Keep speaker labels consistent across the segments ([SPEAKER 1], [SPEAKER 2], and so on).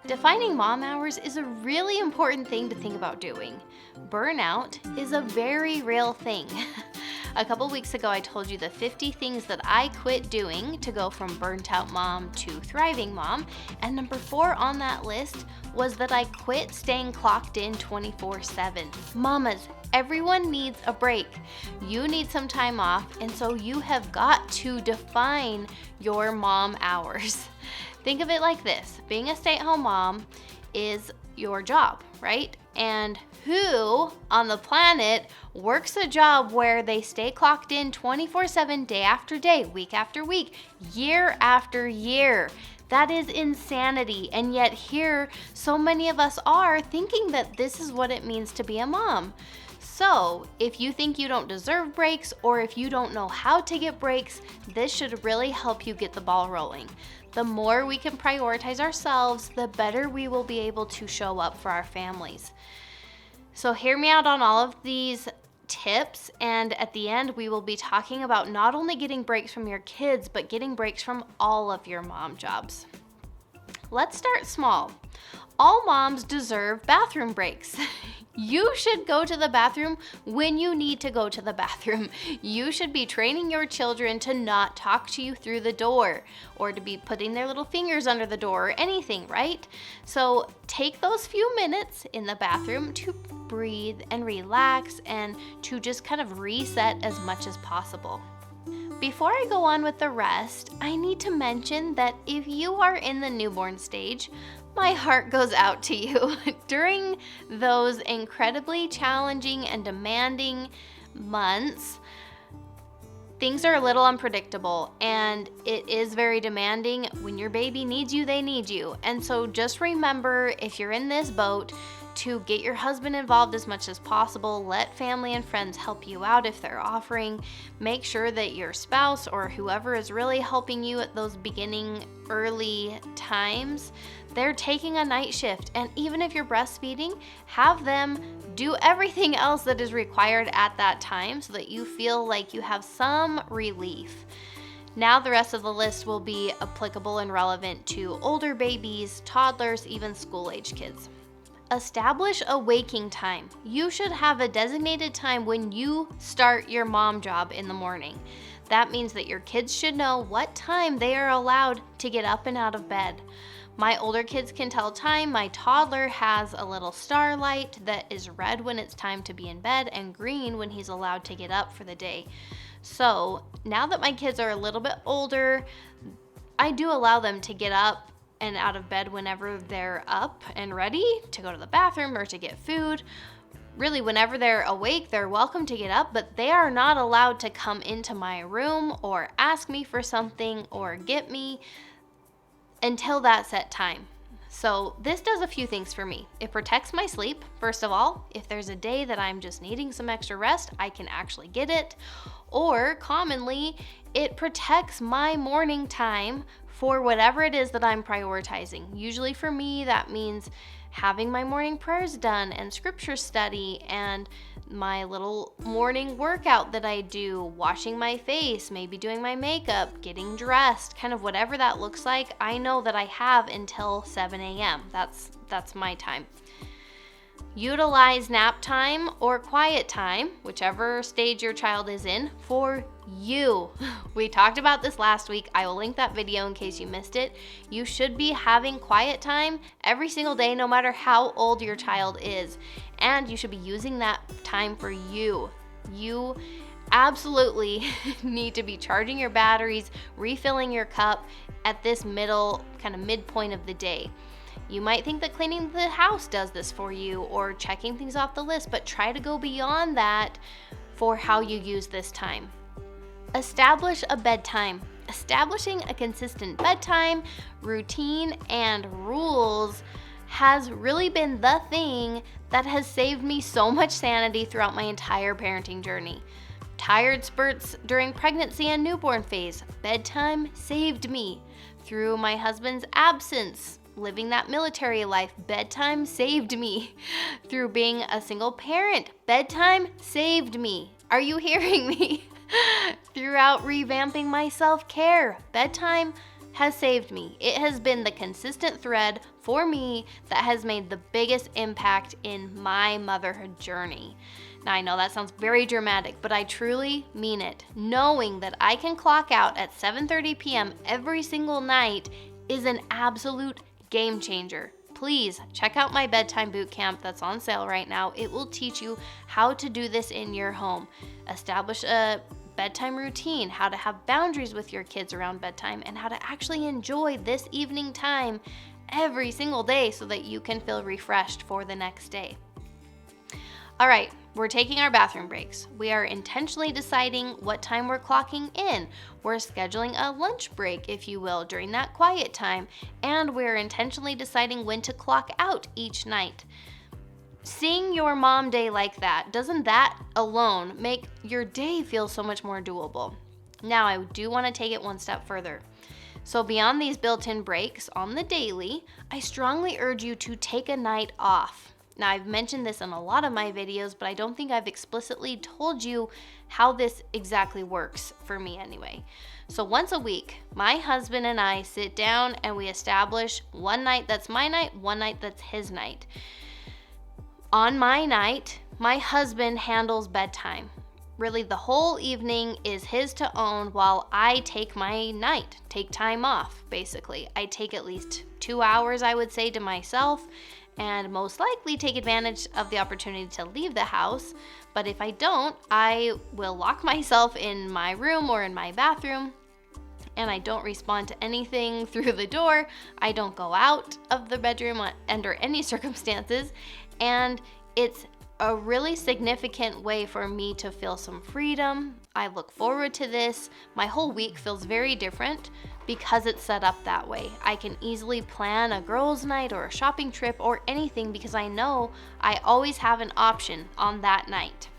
[SPEAKER 1] Defining mom hours is a really important thing to think about doing. Burnout is a very real thing. A couple weeks ago, I told you the 50 things that I quit doing to go from burnt out mom to thriving mom. And number 4 on that list was that I quit staying clocked in 24/7. Mamas, everyone needs a break. You need some time off, and so you have got to define your mom hours. Think of it like this. Being a stay-at-home mom is your job, right? And who on the planet works a job where they stay clocked in 24/7, day after day, week after week, year after year? That is insanity. And yet here, so many of us are thinking that this is what it means to be a mom. So if you think you don't deserve breaks, or if you don't know how to get breaks, this should really help you get the ball rolling. The more we can prioritize ourselves, the better we will be able to show up for our families. So hear me out on all of these tips, and at the end we will be talking about not only getting breaks from your kids, but getting breaks from all of your mom jobs. Let's start small. All moms deserve bathroom breaks. You should go to the bathroom when you need to go to the bathroom. You should be training your children to not talk to you through the door, or to be putting their little fingers under the door, or anything, right? So take those few minutes in the bathroom to breathe and relax, and to just kind of reset as much as possible. Before I go on with the rest, I need to mention that if you are in the newborn stage, my heart goes out to you. During those incredibly challenging and demanding months, things are a little unpredictable, and it is very demanding. When your baby needs you, they need you. And so just remember, if you're in this boat, to get your husband involved as much as possible. Let family and friends help you out if they're offering. Make sure that your spouse or whoever is really helping you at those beginning early times, they're taking a night shift. And even if you're breastfeeding, have them do everything else that is required at that time so that you feel like you have some relief. Now the rest of the list will be applicable and relevant to older babies, toddlers, even school-age kids. Establish a waking time. You should have a designated time when you start your mom job in the morning. That means that your kids should know what time they are allowed to get up and out of bed. My older kids can tell time. My toddler has a little starlight that is red when it's time to be in bed and green when he's allowed to get up for the day. So now that my kids are a little bit older, I do allow them to get up and out of bed whenever they're up and ready to go to the bathroom or to get food. Really, whenever they're awake, they're welcome to get up, but they are not allowed to come into my room or ask me for something or get me until that set time. So this does a few things for me. It protects my sleep. First of all, if there's a day that I'm just needing some extra rest, I can actually get it. Or commonly, it protects my morning time for whatever it is that I'm prioritizing. Usually for me, that means having my morning prayers done and scripture study and my little morning workout that I do, washing my face, maybe doing my makeup, getting dressed, kind of whatever that looks like. I know that I have until 7 a.m. That's my time. Utilize nap time or quiet time, whichever stage your child is in, for you. We talked about this last week. I will link that video in case you missed it. You should be having quiet time every single day, no matter how old your child is. And you should be using that time for you. You absolutely need to be charging your batteries, refilling your cup at this midpoint of the day. You might think that cleaning the house does this for you, or checking things off the list, but try to go beyond that for how you use this time. Establish a bedtime. Establishing a consistent bedtime, routine, and rules has really been the thing that has saved me so much sanity throughout my entire parenting journey. Tired spurts during pregnancy and newborn phase, bedtime saved me. Through my husband's absence, living that military life, bedtime saved me. Through being a single parent, bedtime saved me. Are you hearing me? Throughout revamping my self-care, bedtime has saved me. It has been the consistent thread for me that has made the biggest impact in my motherhood journey. Now, I know that sounds very dramatic, but I truly mean it. Knowing that I can clock out at 7:30 p.m. every single night is an absolute game changer. Please check out my bedtime boot camp that's on sale right now. It will teach you how to do this in your home. Establish a bedtime routine, how to have boundaries with your kids around bedtime, and how to actually enjoy this evening time every single day so that you can feel refreshed for the next day. All right, we're taking our bathroom breaks. We are intentionally deciding what time we're clocking in. We're scheduling a lunch break, if you will, during that quiet time. And we're intentionally deciding when to clock out each night. Seeing your mom day like that, doesn't that alone make your day feel so much more doable? Now, I do want to take it one step further. So beyond these built-in breaks on the daily, I strongly urge you to take a night off. Now, I've mentioned this in a lot of my videos, but I don't think I've explicitly told you how this exactly works for me anyway. So once a week, my husband and I sit down and we establish one night that's my night, one night that's his night. On my night, my husband handles bedtime. Really, the whole evening is his to own while I take my night, take time off, basically. I take at least 2 hours, I would say, to myself, and most likely take advantage of the opportunity to leave the house. But if I don't, I will lock myself in my room or in my bathroom, and I don't respond to anything through the door. I don't go out of the bedroom under any circumstances, and it's a really significant way for me to feel some freedom. I look forward to this. My whole week feels very different because it's set up that way. I can easily plan a girls' night or a shopping trip or anything because I know I always have an option on that night.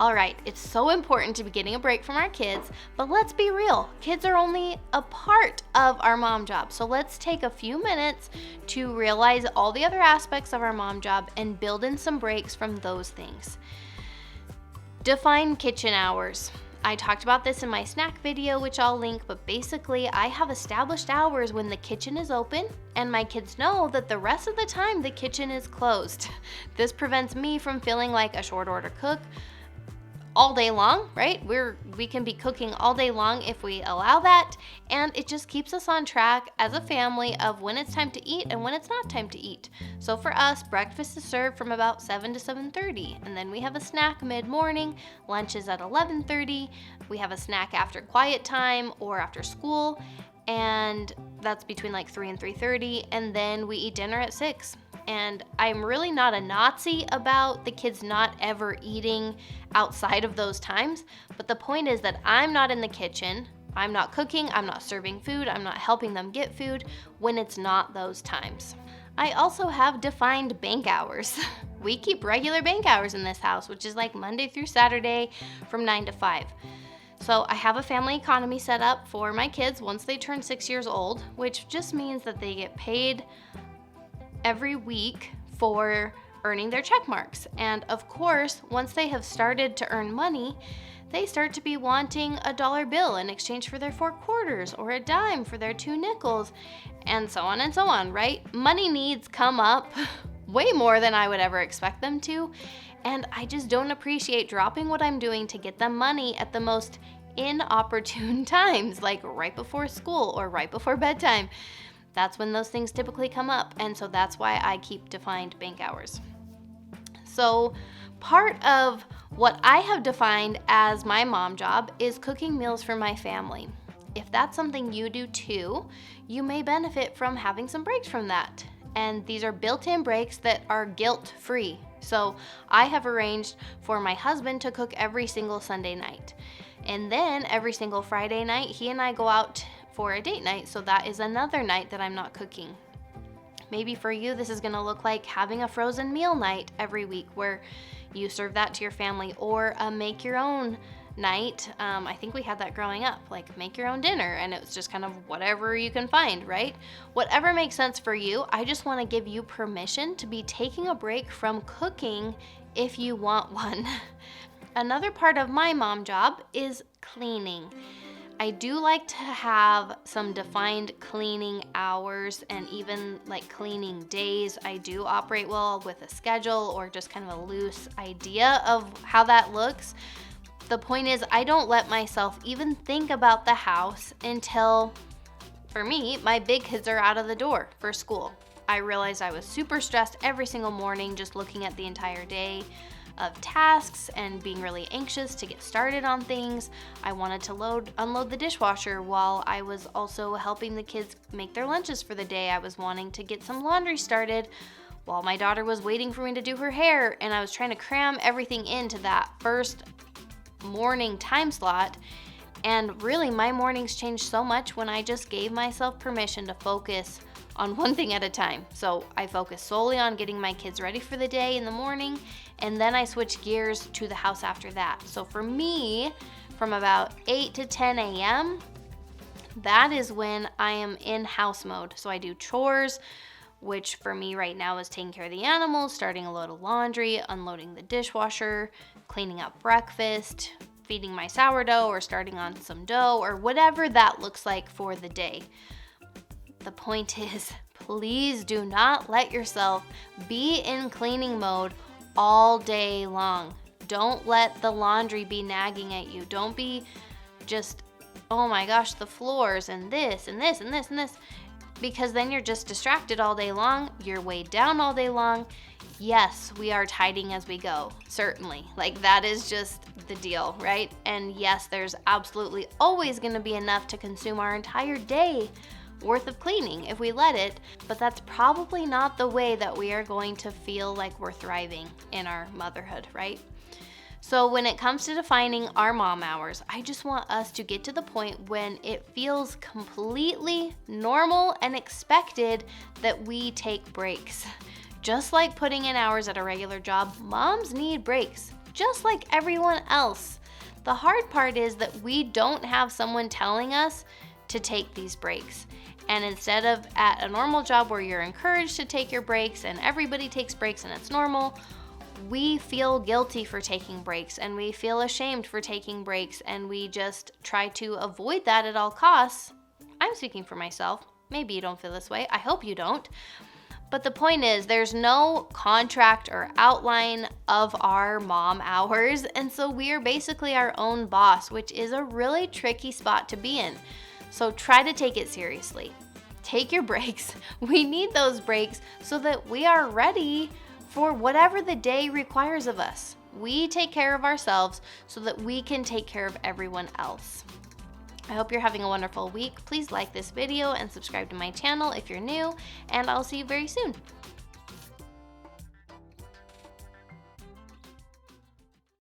[SPEAKER 1] All right, it's so important to be getting a break from our kids, but let's be real. Kids are only a part of our mom job. So let's take a few minutes to realize all the other aspects of our mom job and build in some breaks from those things. Define kitchen hours. I talked about this in my snack video, which I'll link, but basically I have established hours when the kitchen is open and my kids know that the rest of the time the kitchen is closed. This prevents me from feeling like a short order cook all day long, right? We can be cooking all day long if we allow that, and it just keeps us on track as a family of when it's time to eat and when it's not time to eat. So for us, breakfast is served from about 7 to 7:30, and then we have a snack mid-morning. Lunch is at 11:30. We have a snack after quiet time or after school, and that's between like 3 and 3:30, and then we eat dinner at 6. And I'm really not a Nazi about the kids not ever eating outside of those times. But the point is that I'm not in the kitchen. I'm not cooking. I'm not serving food. I'm not helping them get food when it's not those times. I also have defined bank hours. We keep regular bank hours in this house, which is like Monday through Saturday from 9 to 5. So I have a family economy set up for my kids once they turn 6 years old, which just means that they get paid every week for earning their check marks. And of course, once they have started to earn money, they start to be wanting a dollar bill in exchange for their 4 quarters or a dime for their 2 nickels, and so on, right? Money needs come up way more than I would ever expect them to, and I just don't appreciate dropping what I'm doing to get them money at the most inopportune times, like right before school or right before bedtime. That's when those things typically come up, and so that's why I keep defined bank hours. So part of what I have defined as my mom job is cooking meals for my family. If that's something you do too, you may benefit from having some breaks from that. And these are built-in breaks that are guilt-free. So I have arranged for my husband to cook every single Sunday night. And then every single Friday night, he and I go out for a date night, so that is another night that I'm not cooking. Maybe for you, this is gonna look like having a frozen meal night every week where you serve that to your family, or a make your own night. I think we had that growing up, like make your own dinner, and it was just kind of whatever you can find, right? Whatever makes sense for you. I just wanna give you permission to be taking a break from cooking if you want one. Another part of my mom job is cleaning. I do like to have some defined cleaning hours and even like cleaning days. I do operate well with a schedule or just kind of a loose idea of how that looks. The point is, I don't let myself even think about the house until, for me, my big kids are out of the door for school. I realized I was super stressed every single morning just looking at the entire day of tasks and being really anxious to get started on things. I wanted to unload the dishwasher while I was also helping the kids make their lunches for the day. I was wanting to get some laundry started while my daughter was waiting for me to do her hair, and I was trying to cram everything into that first morning time slot. And really, my mornings changed so much when I just gave myself permission to focus on one thing at a time. So I focused solely on getting my kids ready for the day in the morning, and then I switched gears to the house after that. So for me, from about 8 to 10 a.m., that is when I am in house mode. So I do chores, which for me right now is taking care of the animals, starting a load of laundry, unloading the dishwasher, cleaning up breakfast, feeding my sourdough, or starting on some dough, or whatever that looks like for the day. The point is, please do not let yourself be in cleaning mode all day long. Don't let the laundry be nagging at you. Don't be just, oh my gosh, the floors and this and this and this and this, because then you're just distracted all day long. You're weighed down all day long. Yes, we are tidying as we go, certainly. Like, that is just the deal, right? And yes, there's absolutely always going to be enough to consume our entire day worth of cleaning if we let it, but that's probably not the way that we are going to feel like we're thriving in our motherhood, right? So when it comes to defining our mom hours, I just want us to get to the point when it feels completely normal and expected that we take breaks. Just like putting in hours at a regular job, moms need breaks, just like everyone else. The hard part is that we don't have someone telling us to take these breaks. And instead of at a normal job where you're encouraged to take your breaks and everybody takes breaks and it's normal, we feel guilty for taking breaks and we feel ashamed for taking breaks, and we just try to avoid that at all costs. I'm speaking for myself. Maybe you don't feel this way. I hope you don't. But the point is, there's no contract or outline of our mom hours, and so we are basically our own boss, which is a really tricky spot to be in. So try to take it seriously. Take your breaks. We need those breaks so that we are ready for whatever the day requires of us. We take care of ourselves so that we can take care of everyone else. I hope you're having a wonderful week. Please like this video and subscribe to my channel if you're new, and I'll see you very soon.